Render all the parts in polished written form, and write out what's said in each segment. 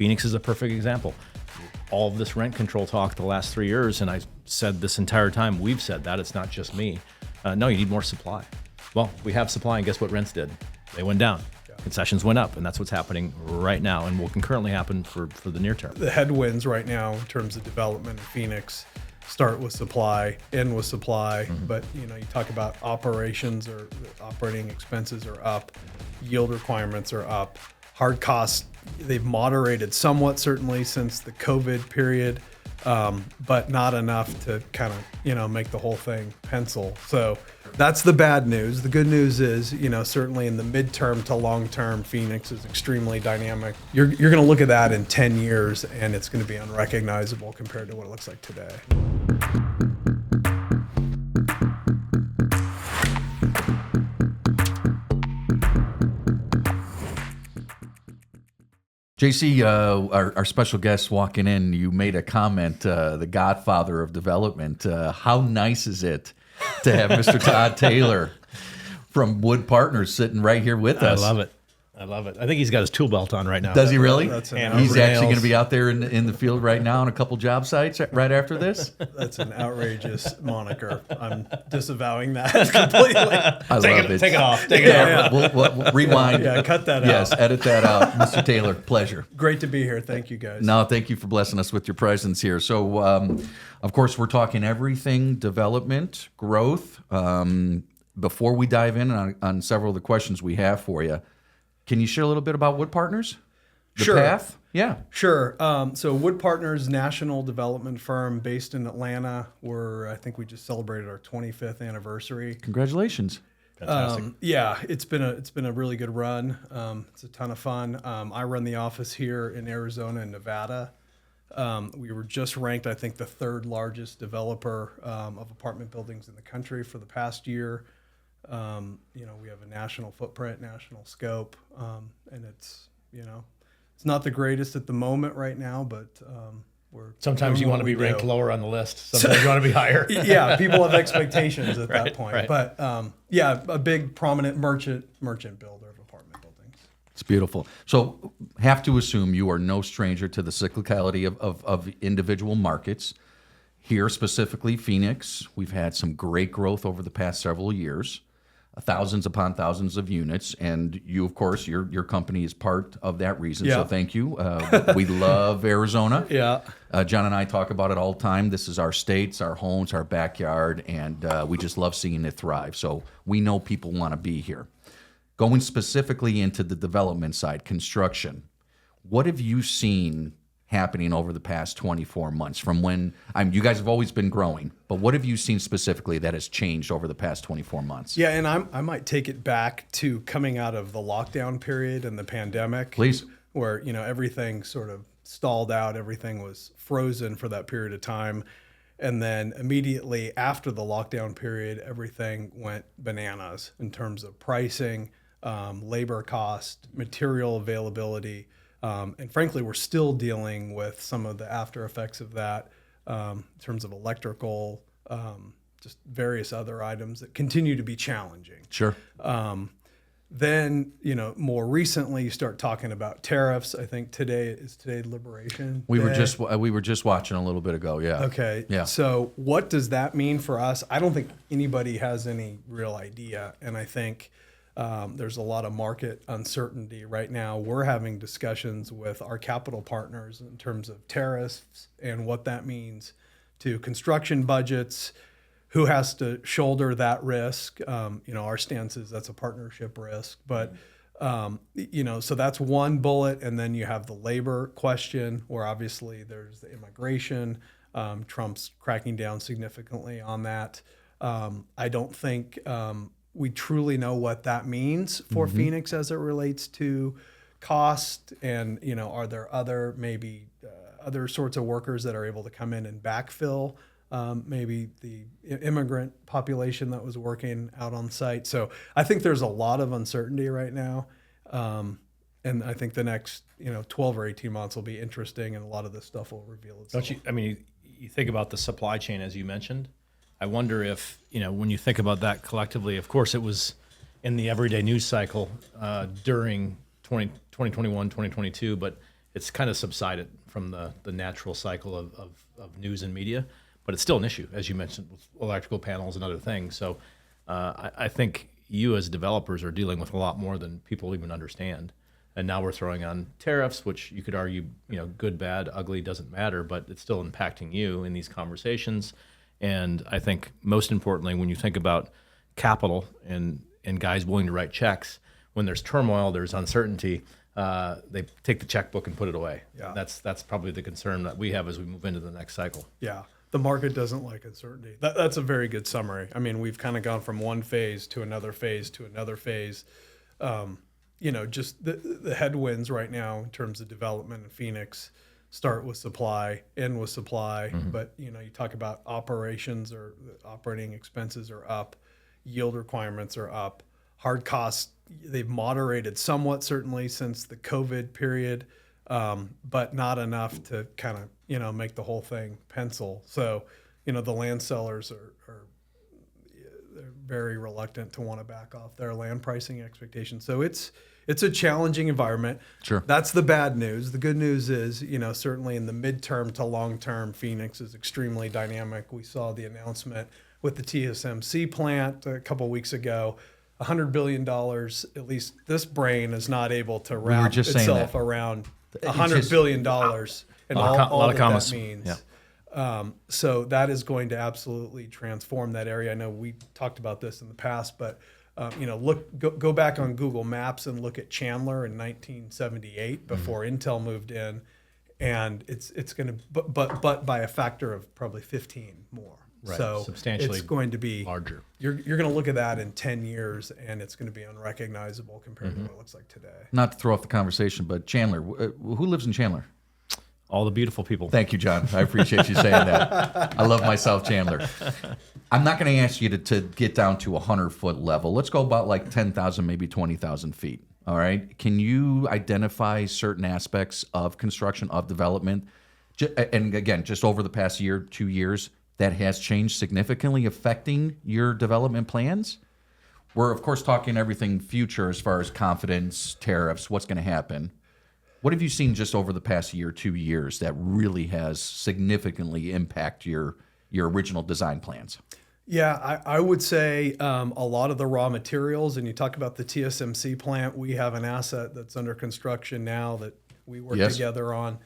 Phoenix is a perfect example. All of this rent control talk the last 3 years, and I said this entire time, we've said that, it's not just me. No, you need more supply. Well, we have supply, and guess what rents did? They went down. Concessions went up, and that's what's happening right now and will concurrently happen for the near term. The headwinds right now in terms of development in Phoenix start with supply, end with supply, but you talk about operations or operating expenses are up, yield requirements are up, hard costs, they've moderated somewhat certainly since the COVID period, but not enough to kind of, make the whole thing pencil. So that's the bad news. The good news is, certainly in the midterm to long term, Phoenix is extremely dynamic. You're going to look at that in 10 years and it's going to be unrecognizable compared to what it looks like today. JC, our special guest walking in, you made a comment, the godfather of development. How nice is it to have Mr. Todd Taylor from Wood Partners sitting right here with us? I love it. I love it. I think he's got his tool belt on right now. Does he really? He's actually going to be out there in the field right now on a couple job sites right after this? That's an outrageous moniker. I'm disavowing that completely. I love it. Take it off. Take it off. We'll rewind. Yeah, cut that out. Yes, edit that out. Mr. Taylor, pleasure. Great to be here. Thank you, guys. No, thank you for blessing us with your presence here. So, of course, we're talking everything development, growth. Before we dive in on several of the questions we have for you, can you share a little bit about Wood Partners? The path? Yeah. Sure. So Wood Partners, national development firm based in Atlanta. I think we just celebrated our 25th anniversary. Congratulations. Fantastic. Yeah, it's been a really good run. It's a ton of fun. I run the office here in Arizona and Nevada. We were just ranked, I think, the third largest developer of apartment buildings in the country for the past year. We have a national footprint, national scope, and it's not the greatest at the moment right now, but we're Sometimes you want to be ranked lower on the list. Sometimes you want to be higher. Yeah, people have expectations at that point. Right. But a big prominent merchant builder of apartment buildings. It's beautiful. So have to assume you are no stranger to the cyclicality of individual markets. Here specifically, Phoenix, we've had some great growth over the past several years. Thousands upon thousands of units, and you, of course, your company is part of that reason. Yeah. So thank you. We love Arizona. Yeah. John and I talk about it all the time. This is our states, our homes, our backyard, and we just love seeing it thrive. So we know people want to be here. Going specifically into the development side, construction, what have you seen happening over the past 24 months from when you guys have always been growing, but what have you seen specifically that has changed over the past 24 months? Yeah, and I might take it back to coming out of the lockdown period and the pandemic. Please. Where, everything sort of stalled out, everything was frozen for that period of time. And then immediately after the lockdown period, everything went bananas in terms of pricing, labor cost, material availability. And frankly, we're still dealing with some of the after effects of that in terms of electrical, just various other items that continue to be challenging. Sure. Then, more recently, you start talking about tariffs. I think today is Liberation We Day. were just watching a little bit ago. Yeah. Okay. Yeah. So what does that mean for us? I don't think anybody has any real idea. And I think there's a lot of market uncertainty right now. We're having discussions with our capital partners in terms of tariffs and what that means to construction budgets, who has to shoulder that risk. Our stance is that's a partnership risk, but so that's one bullet. And then you have the labor question where obviously there's the immigration. Trump's cracking down significantly on that. I don't think we truly know what that means for Phoenix as it relates to cost. And, are there other sorts of workers that are able to come in and backfill maybe the immigrant population that was working out on site. So I think there's a lot of uncertainty right now. And I think the next, 12 or 18 months will be interesting, and a lot of this stuff will reveal itself. You think about the supply chain, as you mentioned. I wonder if, when you think about that collectively, of course, it was in the everyday news cycle during 2021, 2022, but it's kind of subsided from the natural cycle of news and media, but it's still an issue, as you mentioned, with electrical panels and other things. So I think you as developers are dealing with a lot more than people even understand. And now we're throwing on tariffs, which you could argue, good, bad, ugly, doesn't matter, but it's still impacting you in these conversations. And I think most importantly, when you think about capital and guys willing to write checks, when there's turmoil, there's uncertainty, they take the checkbook and put it away. Yeah. That's probably the concern that we have as we move into the next cycle. Yeah. The market doesn't like uncertainty. That's a very good summary. I mean, we've kind of gone from one phase to another phase to another phase. Just the headwinds right now in terms of development in Phoenix start with supply, end with supply. Mm-hmm. But, you talk about operations or operating expenses are up, yield requirements are up, hard costs, they've moderated somewhat, certainly since the COVID period, but not enough to kind of, make the whole thing pencil. So, the land sellers are they're very reluctant to want to back off their land pricing expectations. So it's a challenging environment. Sure. That's the bad news. The good news is, certainly in the midterm to long term, Phoenix is extremely dynamic. We saw the announcement with the TSMC plant a couple of weeks ago. $100 billion, at least this brain is not able to wrap itself around $100 billion and all that means. Yeah. So that is going to absolutely transform that area. I know we talked about this in the past, but go back on Google Maps and look at Chandler in 1978 before Intel moved in, and it's going to, but by a factor of probably 15 more. Right. So substantially it's going to be larger. You're going to look at that in 10 years, and it's going to be unrecognizable compared to what it looks like today. Not to throw off the conversation, but Chandler, who lives in Chandler? All the beautiful people. Thank you, John. I appreciate you saying that. I love my South Chandler. I'm not going to ask you to get down to 100-foot level. Let's go about like 10,000, maybe 20,000 feet. All right. Can you identify certain aspects of construction, of development, and again, just over the past year, 2 years, that has changed significantly, affecting your development plans? We're, of course, talking everything future as far as confidence, tariffs, what's going to happen. What have you seen just over the past year, 2 years, that really has significantly impacted your original design plans? Yeah, I would say a lot of the raw materials, and you talk about the TSMC plant, we have an asset that's under construction now that we work together on.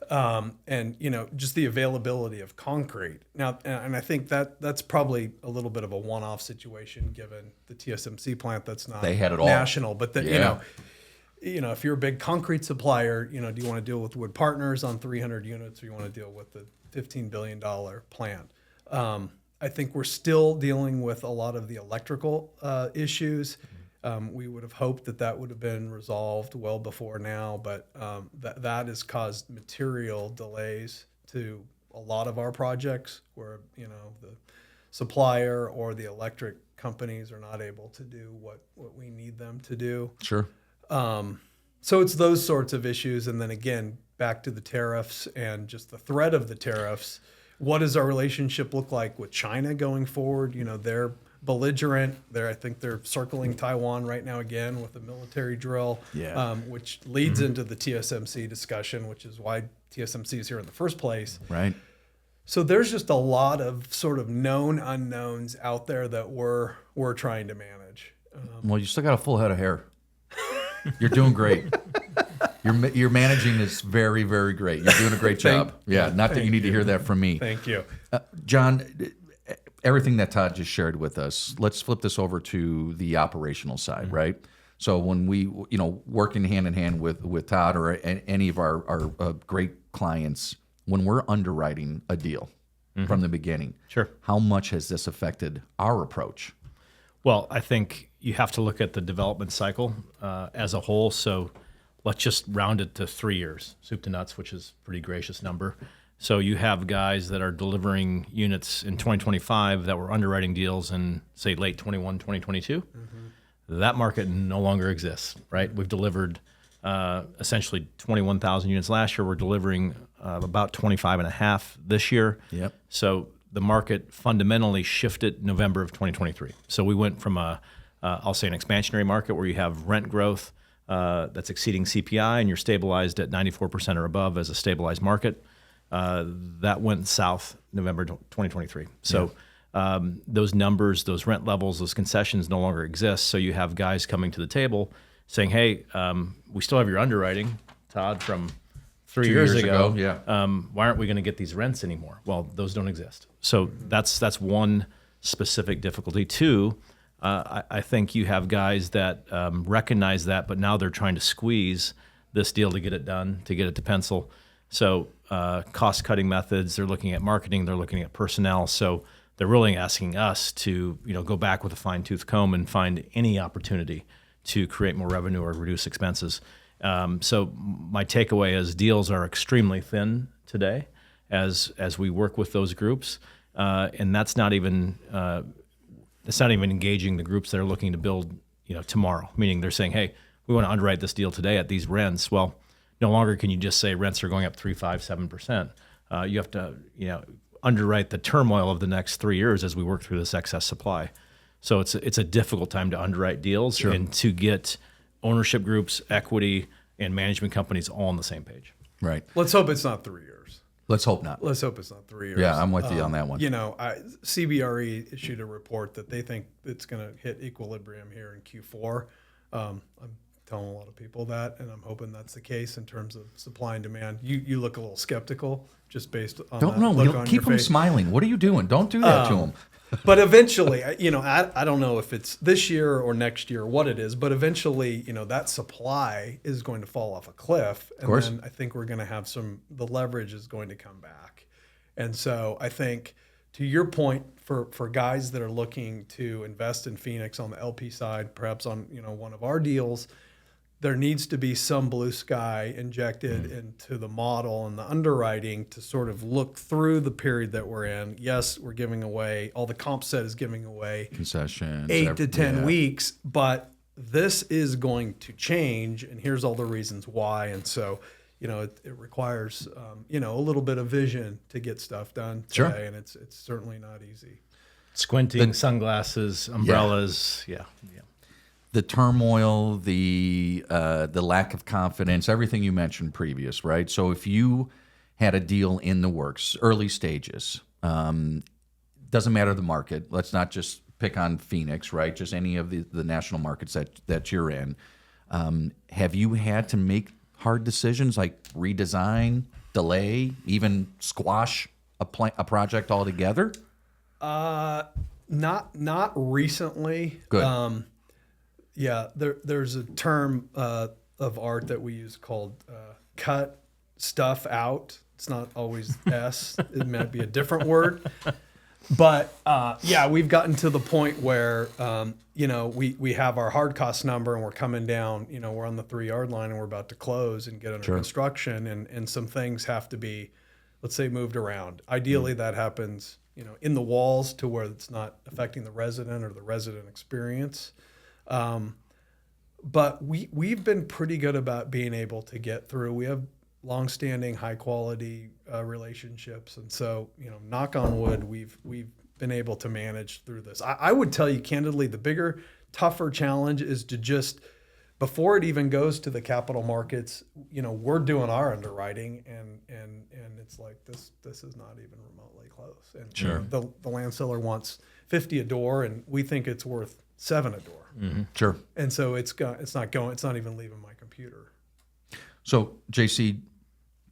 And just the availability of concrete now, and I think that's probably a little bit of a one-off situation given the TSMC plant. That's not they had it all national, but if you're a big concrete supplier, do you want to deal with Wood Partners on 300 units, or you want to deal with the $15 billion plant? I think we're still dealing with a lot of the electrical issues. We would have hoped that would have been resolved well before now, but that has caused material delays to a lot of our projects where, the supplier or the electric companies are not able to do what we need them to do. Sure. So it's those sorts of issues. And then again, back to the tariffs and just the threat of the tariffs. What does our relationship look like with China going forward? They're belligerent. I think they're circling Taiwan right now again with a military drill, which leads into the TSMC discussion, which is why TSMC is here in the first place. Right. So there's just a lot of sort of known unknowns out there that we're trying to manage. Well, you still got a full head of hair. You're doing great. You're managing this very, very great. You're doing a great job. Not that you need to hear that from me. Thank you. John, everything that Todd just shared with us, let's flip this over to the operational side, right? So when we, working hand in hand with Todd or any of our great clients, when we're underwriting a deal from the beginning, Sure. How much has this affected our approach? Well, I think you have to look at the development cycle as a whole. So let's just round it to 3 years, soup to nuts, which is a pretty gracious number. So you have guys that are delivering units in 2025 that were underwriting deals in, say, late 21, 2022. Mm-hmm. That market no longer exists, right? We've delivered essentially 21,000 units last year. We're delivering about 25.5 this year. Yep. So the market fundamentally shifted November of 2023. So we went from I'll say an expansionary market where you have rent growth, that's exceeding CPI and you're stabilized at 94% or above as a stabilized market. That went south November 2023. So those numbers, those rent levels, those concessions no longer exist. So you have guys coming to the table saying, hey, we still have your underwriting, Todd, from 3 years ago. Yeah. Why aren't we going to get these rents anymore? Well, those don't exist. So that's one specific difficulty. Two, I think you have guys that recognize that, but now they're trying to squeeze this deal to get it done, to get it to pencil. So cost-cutting methods, they're looking at marketing, they're looking at personnel. So they're really asking us to go back with a fine-tooth comb and find any opportunity to create more revenue or reduce expenses. So my takeaway is deals are extremely thin today as we work with those groups, and that's not even engaging the groups that are looking to build tomorrow. Meaning they're saying, hey, we want to underwrite this deal today at these rents. Well, no longer can you just say rents are going up 3%, 5%, 7%. You have to underwrite the turmoil of the next 3 years as we work through this excess supply. So it's a difficult time to underwrite deals and to get ownership groups, equity, and management companies all on the same page. Right. Let's hope it's not 3 years. Let's hope not. Let's hope it's not 3 years. Yeah, I'm with you on that one. CBRE issued a report that they think it's going to hit equilibrium here in Q4. I'm telling a lot of people that, and I'm hoping that's the case in terms of supply and demand. You look a little skeptical just based on Don't that know. look on Keep your him face. smiling. What are you doing? Don't do that to him. But eventually, I don't know if it's this year or next year, what it is, but eventually, that supply is going to fall off a cliff. And course. then I think we're going to have the leverage is going to come back. And so I think to your point, for guys that are looking to invest in Phoenix on the LP side, perhaps on, one of our deals, there needs to be some blue sky injected into the model and the underwriting to sort of look through the period that we're in. Yes, we're giving away, all the comp set is giving away Concessions. 8 to 10 weeks, but this is going to change, and here's all the reasons why. And so, it requires, a little bit of vision to get stuff done today, Sure. and it's certainly not easy. Squinting, sunglasses, umbrellas, yeah. The turmoil, the lack of confidence, everything you mentioned previous, right? So if you had a deal in the works, early stages, doesn't matter the market. Let's not just pick on Phoenix, right? Just any of the national markets that you're in. Have you had to make hard decisions like redesign, delay, even squash a project altogether? Not recently. Good. Yeah, there's a term of art that we use called cut stuff out. It's not always S. It might be a different word. But we've gotten to the point where we have our hard cost number and we're coming down. We're on the 3-yard line and we're about to close and get under construction, and some things have to be, let's say, moved around. Ideally, that happens in the walls to where it's not affecting the resident or the resident experience. But we've been pretty good about being able to get through. We have longstanding, high quality relationships, and so knock on wood, we've been able to manage through this. I would tell you candidly, the bigger, tougher challenge is to just before it even goes to the capital markets, we're doing our underwriting, and it's like this is not even remotely close. And the land seller wants 50 a door, and we think it's worth 7 a door. Mm-hmm. Sure. And so it's not even leaving my computer. So JC,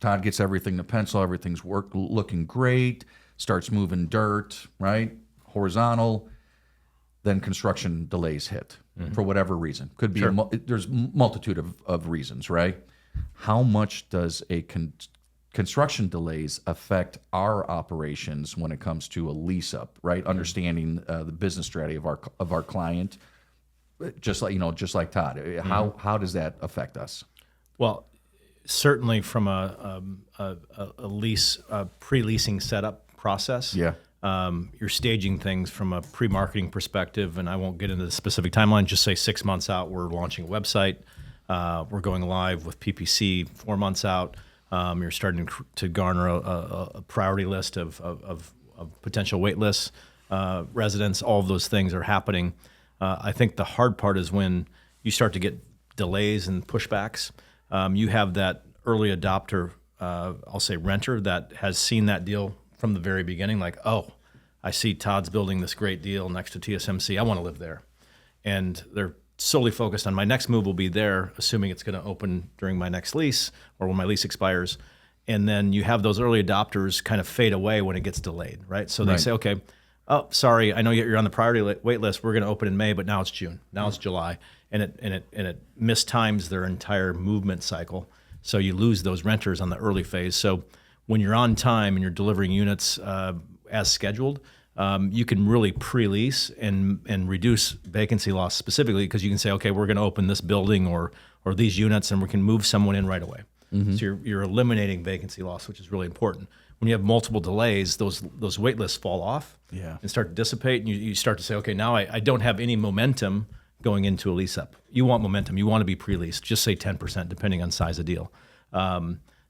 Todd gets everything to pencil, everything's looking great, starts moving dirt, right? Horizontal, then construction delays hit for whatever reason. Could be, there's multitude of reasons, right? How much does a construction delays affect our operations when it comes to a lease up, right? Understanding the business strategy of our client, just like Todd. How does that affect us? Well, certainly from a lease pre-leasing setup process. Yeah. You're staging things from a pre-marketing perspective, and I won't get into the specific timeline. Just say 6 months out, we're launching a website. We're going live with PPC 4 months out. You're starting to garner a priority list of potential wait lists, residents. All of those things are happening. I think the hard part is when you start to get delays and pushbacks, you have that early adopter, I'll say renter, that has seen that deal from the very beginning, like, oh, I see Todd's building this great deal next to TSMC. I want to live there. And they're solely focused on my next move will be there, assuming it's going to open during my next lease or when my lease expires. And then you have those early adopters kind of fade away when it gets delayed, right? So they say, okay, oh, sorry, I know you're on the priority wait list. We're going to open in May, but now it's June. Now it's July. And it mistimes their entire movement cycle. So you lose those renters on the early phase. So when you're on time and you're delivering units as scheduled, you can really pre-lease and reduce vacancy loss specifically because you can say, okay, we're going to open this building or these units and we can move someone in right away. So you're eliminating vacancy loss, which is really important. When you have multiple delays, those wait lists fall off and start to dissipate, and you start to say, okay, now I don't have any momentum going into a lease-up. You want momentum. You want to be pre-leased. Just say 10%, depending on size of deal.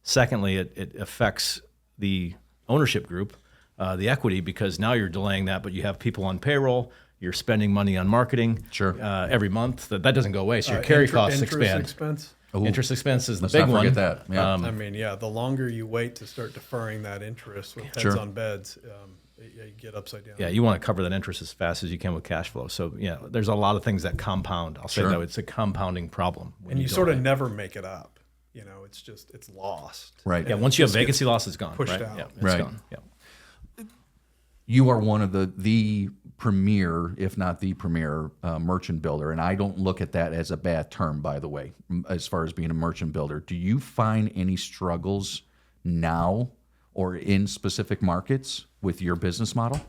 Secondly, it affects the ownership group, the equity, because now you're delaying that, but you have people on payroll. You're spending money on marketing every month. That doesn't go away, so your carry costs expand. Expense. Ooh, interest expense is the let's big not one. forget that. Yeah. I mean, the longer you wait to start deferring that interest with heads on beds, you get upside down. Yeah, you want to cover that interest as fast as you can with cash flow. So, there's a lot of things that compound. I'll say that it's a compounding problem. And you sort of never make it up. It's lost. Right. Yeah, once you have vacancy loss, it's gone. Pushed right? out. Yeah, it's Right. gone. Yeah. You are one of the premier, if not the premier, merchant builder, and I don't look at that as a bad term, by the way, as far as being a merchant builder. Do you find any struggles now or in specific markets with your business model?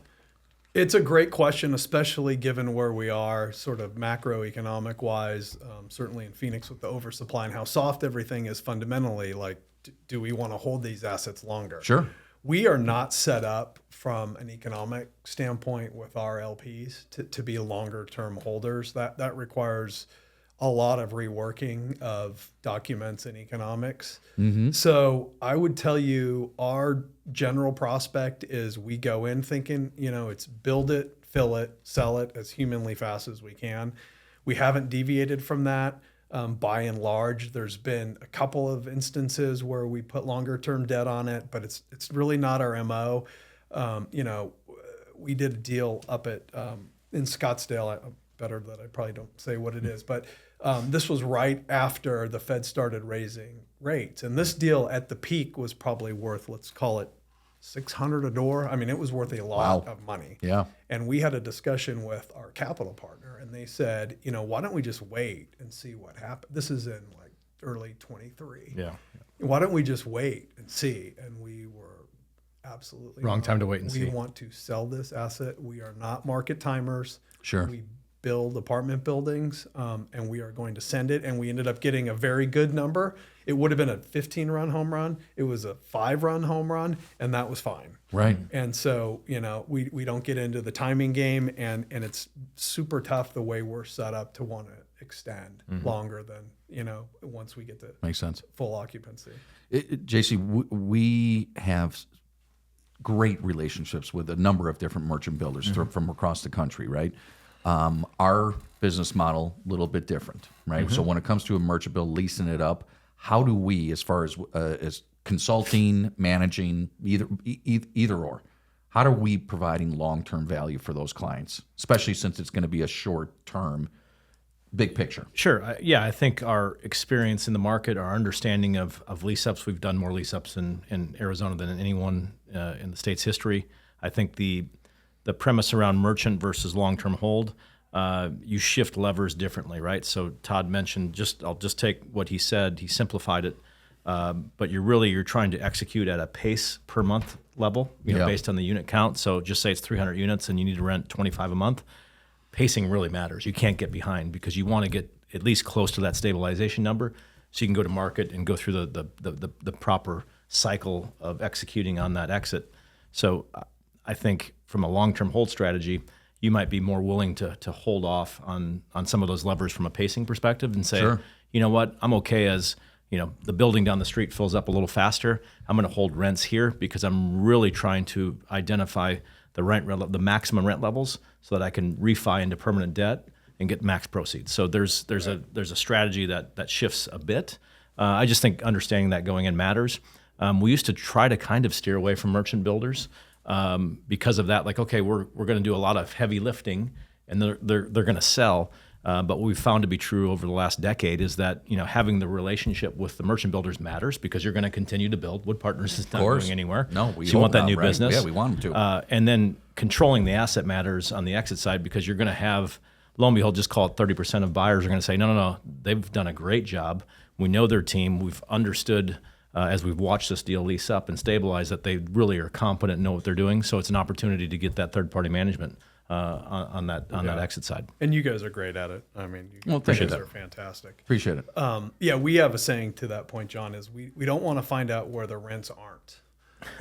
It's a great question, especially given where we are sort of macroeconomic wise, certainly in Phoenix with the oversupply and how soft everything is fundamentally. Like, do we want to hold these assets longer? Sure. We are not set up from an economic standpoint with our LPs to be longer term holders. That requires a lot of reworking of documents and economics. So I would tell you our general prospect is we go in thinking, it's build it, fill it, sell it as humanly fast as we can. We haven't deviated from that. By and large, there's been a couple of instances where we put longer term debt on it, but it's really not our MO. We did a deal up at in Scottsdale. Better that I probably don't say what it is, but this was right after the Fed started raising rates, and this deal at the peak was probably worth, let's call it, $600 a door. I mean, it was worth a lot of money. Yeah. And we had a discussion with our capital partner, and they said, why don't we just wait and see what happens? This is in like early 23. Yeah. Why don't we just wait and see? And we were absolutely Wrong time to wait and see. We want to sell this asset. We are not market timers. Sure. We build apartment buildings, and we are going to send it. And we ended up getting a very good number. It would have been a 15-run home run. It was a 5-run home run, and that was fine. Right. And so, we don't get into the timing game, and it's super tough the way we're set up to want to extend longer than, once we get to Makes sense. full occupancy. JC, we have great relationships with a number of different merchant builders from across the country, right? Our business model, a little bit different, right? So when it comes to a merchant build, leasing it up, how do we, as far as consulting, managing, either or, how are we providing long-term value for those clients, especially since it's going to be a short-term, big picture? Sure. I think our experience in the market, our understanding of lease-ups, we've done more lease-ups in Arizona than anyone in the state's history. I think the premise around merchant versus long-term hold, you shift levers differently, right? So Todd mentioned, I'll just take what he said, he simplified it, but you're trying to execute at a pace per month level, based on the unit count. So just say it's 300 units and you need to rent 25 a month. Pacing really matters. You can't get behind because you want to get at least close to that stabilization number so you can go to market and go through the proper cycle of executing on that exit. So I think from a long-term hold strategy, you might be more willing to hold off on some of those levers from a pacing perspective and say, you know what, I'm okay as the building down the street fills up a little faster. I'm going to hold rents here because I'm really trying to identify the maximum rent levels so that I can refi into permanent debt and get max proceeds. So there's a strategy that shifts a bit. I just think understanding that going in matters. We used to try to kind of steer away from merchant builders because of that. Like, okay, we're going to do a lot of heavy lifting, and they're going to sell. But what we've found to be true over the last decade is that having the relationship with the merchant builders matters because you're going to continue to build. Wood Partners is not going anywhere. No, so you want that new right? business. Yeah, we want them to. And then controlling the asset matters on the exit side because you're going to have, lo and behold, just call it 30% of buyers are going to say, no, they've done a great job. We know their team. We've understood as we've watched this deal lease up and stabilize that they really are competent and know what they're doing. So it's an opportunity to get that third-party management on that exit side. And you guys are great at it. I mean, you appreciate guys that. are fantastic. Appreciate it. Yeah, we have a saying to that point, John, is we don't want to find out where the rents aren't.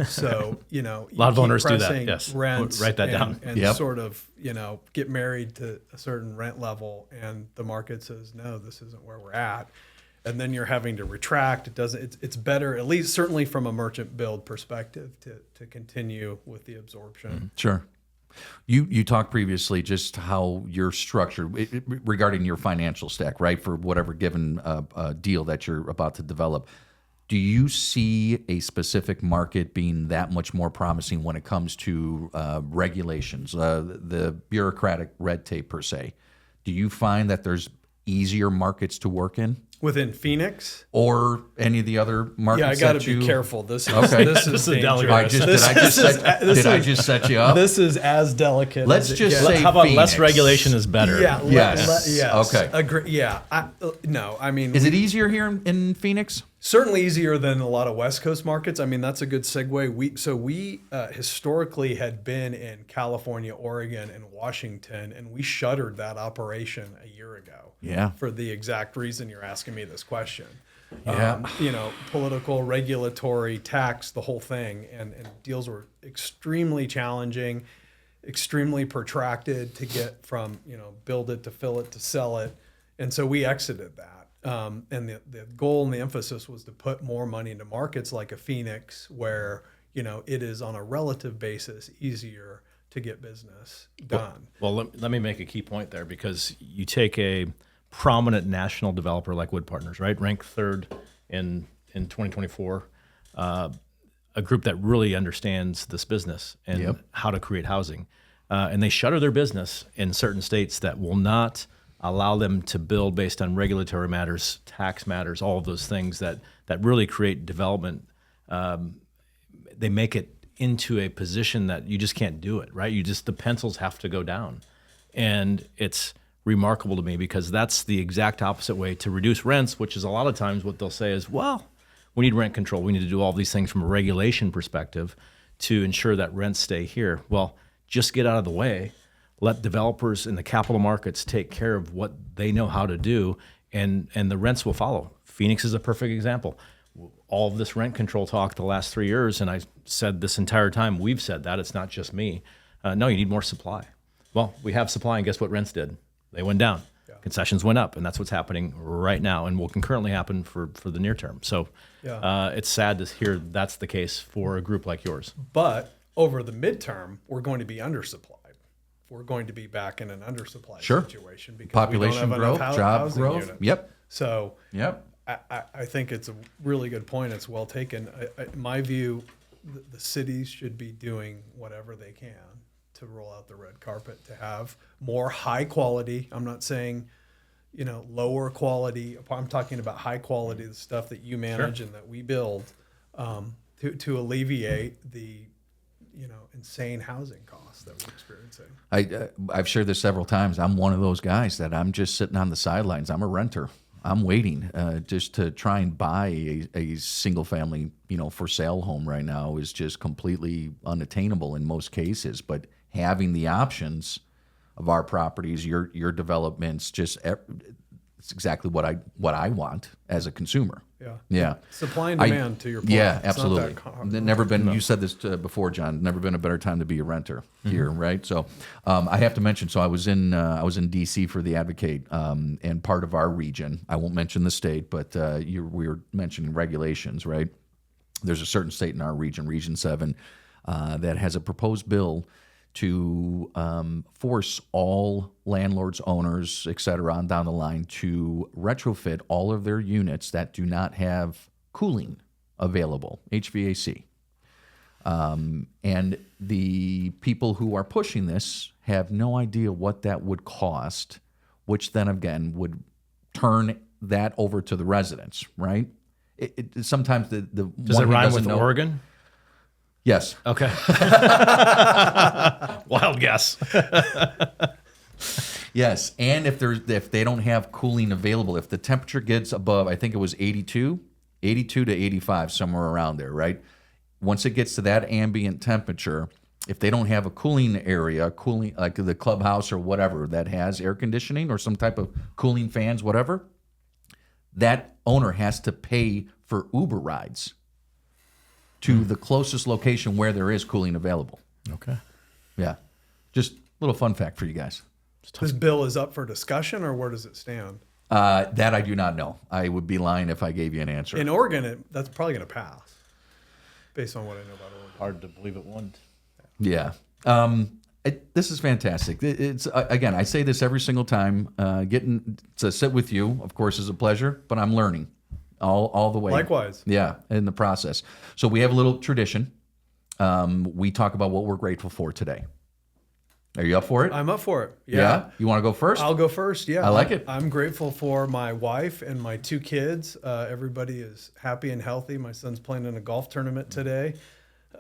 So, a lot of owners do that. Yes. Rents Write that down. And Yep. sort of, get married to a certain rent level and the market says, no, this isn't where we're at. And then you're having to retract. It's better, at least certainly from a merchant build perspective, to continue with the absorption. Sure. You talked previously just how you're structured regarding your financial stack, right? For whatever given deal that you're about to develop. Do you see a specific market being that much more promising when it comes to regulations, the bureaucratic red tape per se? Do you find that there's easier markets to work in? Within Phoenix? Or any of the other markets? Yeah, I got to that be you... careful. This is Okay. this is delicate. dangerous. Did I just set you up? This is as delicate. Let's as it just gets. say How about less Phoenix. regulation is better? Yeah. Yes. Yes. Okay. Agree. Yeah. No. I mean, Is it easier here in Phoenix? certainly easier than a lot of West Coast markets. I mean, that's a good segue. We historically had been in California, Oregon, and Washington, and we shuttered that operation a year ago. Yeah. For the exact reason you're asking me this question. Yeah. Political, regulatory, tax, the whole thing, and deals were extremely challenging, extremely protracted to get from build it to fill it to sell it, and so we exited that. And the goal and the emphasis was to put more money into markets like a Phoenix, where it is on a relative basis easier to get business done. Well, let me make a key point there because you take a prominent national developer like Wood Partners, right? Ranked third in 2024, a group that really understands this business and how to create housing. And they shutter their business in certain states that will not allow them to build based on regulatory matters, tax matters, all of those things that really create development. They make it into a position that you just can't do it, right? The pencils have to go down. And it's remarkable to me because that's the exact opposite way to reduce rents, which is a lot of times what they'll say is, well, we need rent control. We need to do all these things from a regulation perspective to ensure that rents stay here. Well, just get out of the way. Let developers in the capital markets take care of what they know how to do, and the rents will follow. Phoenix is a perfect example. All of this rent control talk the last 3 years, and I said this entire time, we've said that, it's not just me. No, you need more supply. Well, we have supply, and guess what rents did? They went down. Yeah. Concessions went up, and that's what's happening right now and will concurrently happen for the near term. So it's sad to hear that's the case for a group like yours. But over the midterm, we're going to be undersupplied. We're going to be back in an undersupply situation because population we don't have growth, enough job housing growth. units. Yep. So Yep. I think it's a really good point. It's well taken. In my view, the cities should be doing whatever they can to roll out the red carpet, to have more high quality. I'm not saying, lower quality. I'm talking about high quality, the stuff that you manage and that we build, to alleviate the, insane housing costs that we're experiencing. I've shared this several times. I'm one of those guys that I'm just sitting on the sidelines. I'm a renter. I'm waiting just to try and buy a single family, for sale home right now is just completely unattainable in most cases. But having the options of our properties, your developments, it's exactly what I want as a consumer. Yeah. Supply and demand, to your point. Yeah, It's absolutely. not that hard. Never been. You said this before, John. Never been a better time to be a renter here, right? So, I have to mention. So I was in D.C. for the Advocate, and part of our region. I won't mention the state, but we were mentioning regulations, right? There's a certain state in our region, Region 7, that has a proposed bill to force all landlords, owners, et cetera, on down the line to retrofit all of their units that do not have cooling available, HVAC. And the people who are pushing this have no idea what that would cost, which then again would turn that over to the residents, right? Sometimes the Does it rhyme with Oregon? Yes. Okay. Wild guess. Yes, and if they don't have cooling available, if the temperature gets above, I think it was 82 to 85, somewhere around there, right? Once it gets to that ambient temperature, if they don't have a cooling area, cooling like the clubhouse or whatever that has air conditioning or some type of cooling fans, whatever, that owner has to pay for Uber rides to the closest location where there is cooling available. Okay. Yeah. Just a little fun fact for you guys. This bill is up for discussion, or where does it stand? That I do not know. I would be lying if I gave you an answer. In Oregon, that's probably going to pass, based on what I know about Oregon. Hard to believe it wouldn't. Yeah. This is fantastic. It's again, I say this every single time. Getting to sit with you, of course, is a pleasure, but I'm learning all the way. Likewise. Yeah, in the process. So we have a little tradition. We talk about what we're grateful for today. Are you up for it? I'm up for it. Yeah? You want to go first? I'll go first. Yeah. I like it. I'm grateful for my wife and my 2 kids. Everybody is happy and healthy. My son's playing in a golf tournament today.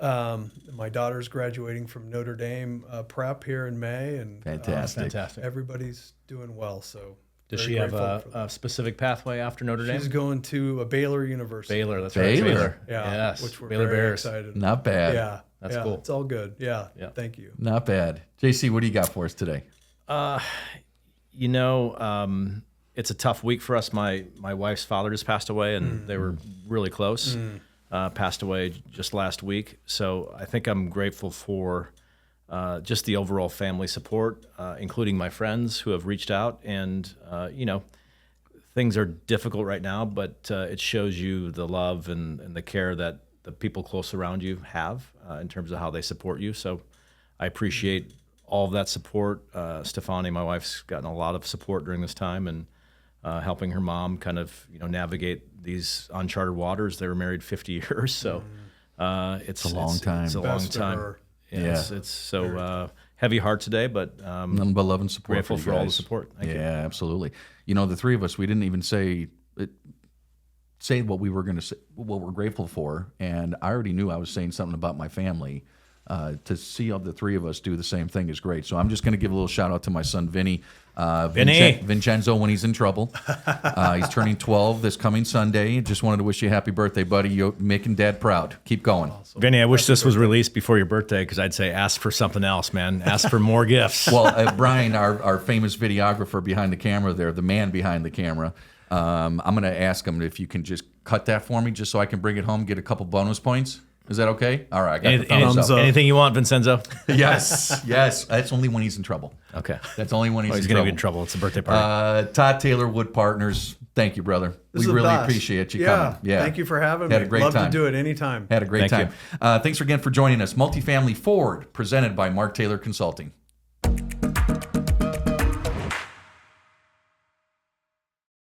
My daughter's graduating from Notre Dame prep here in May, and Fantastic. everybody's doing well. So Does very she have grateful for a specific pathway after Notre Dame? She's going to a Baylor University. Baylor, that's Baylor. right. Baylor. Yeah, Yes. which we're Baylor very Bears. excited. Not bad. Yeah, That's yeah, cool. It's all good. Yeah, Yeah. Thank you. Not bad. JC, what do you got for us today? It's a tough week for us. My wife's father just passed away, and they were really close. Passed away just last week. So I think I'm grateful for just the overall family support, including my friends who have reached out. And, things are difficult right now, but it shows you the love and the care that the people close around you have in terms of how they support you. So I appreciate all of that support. Stefani, my wife's gotten a lot of support during this time, and helping her mom kind of navigate these uncharted waters. They were married 50 years, so it's a long time. It's a Best long to time. her. Yeah, it's so heavy heart today, but Nothing but love and support. grateful for for you all the guys. support. Thank you. Yeah, absolutely. The 3 of us, we didn't even say what we were going to say, what we're grateful for, and I already knew I was saying something about my family. To see all the 3 of us do the same thing is great. So I'm just going to give a little shout out to my son Vinny, Vincenzo, when he's in trouble. He's turning 12 this coming Sunday. Just wanted to wish you a happy birthday, buddy. You're making Dad proud. Keep going. Vinny, I wish this was released before your birthday, because I'd say ask for something else, man. Ask for more gifts. Well, Brian, our famous videographer behind the camera there, the man behind the camera, I'm going to ask him if you can just cut that for me, just so I can bring it home, get a couple bonus points. Is that okay? All right, I got the thumbs up. Anything you want, Vincenzo? Yes. That's only when he's in trouble. Okay. That's only when he's He's in going to trouble. be in trouble. It's a birthday party. Todd Taylor, Wood Partners. Thank you, brother. This We is the really best. appreciate you coming. Yeah. Thank you for having me. Had a great Love time. to do it anytime. Had a great Thank time. Thanks again for joining us. Multifamily Forward, presented by Mark Taylor Consulting.